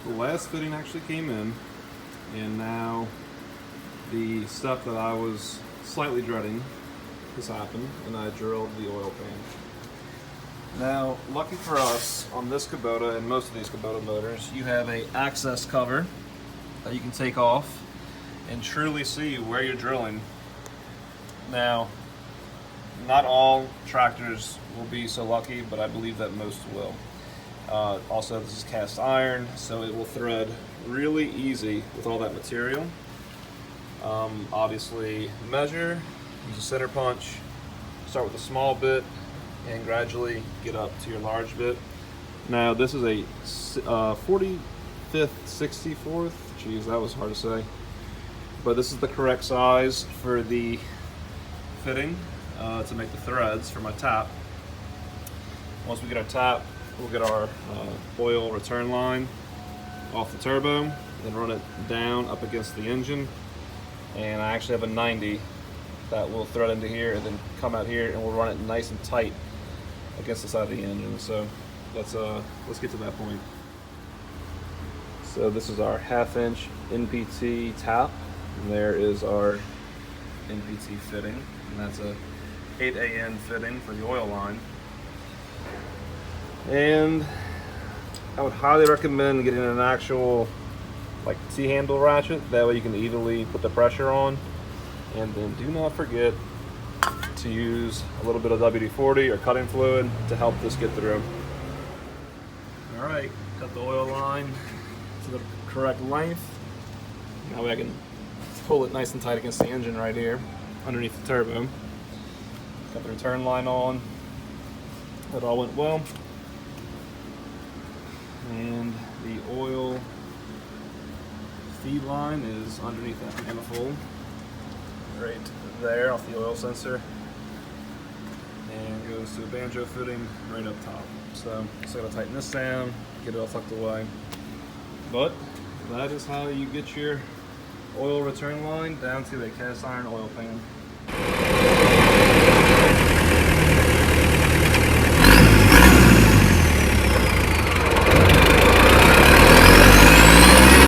the last fitting actually came in, and now the step that I was slightly dreading has happened, and I drilled the oil pan. Now, lucky for us, on this Kubota and most of these Kubota motors, you have a access cover that you can take off and truly see where you're drilling. Now, not all tractors will be so lucky, but I believe that most will. Also, this is cast iron, so it will thread really easy with all that material. Obviously, measure, use a center punch, start with a small bit, and gradually get up to your large bit. Now, this is a 45th, 64th, geez, that was hard to say. But this is the correct size for the fitting to make the threads for my tap. Once we get our tap, we'll get our oil return line off the turbo and run it down up against the engine. And I actually have a 90 that will thread into here and then come out here, and we'll run it nice and tight against the side of the engine. So let's get to that point. So this is our 1/2 inch NPT tap, and there is our NPT fitting, and that's a 8AN fitting for the oil line. And I would highly recommend getting an actual like T-handle ratchet, that way you can easily put the pressure on. And then do not forget to use a little bit of WD-40 or cutting fluid to help this get through. All right, cut the oil line to the correct length. Now I can pull it nice and tight against the engine right here, underneath the turbo. Got the return line on. That all went well. And the oil feed line is underneath that manifold, right there off the oil sensor, and goes to a banjo fitting right up top. So just gotta tighten this down, get it all tucked away. But that is how you get your oil return line down to a cast iron oil pan.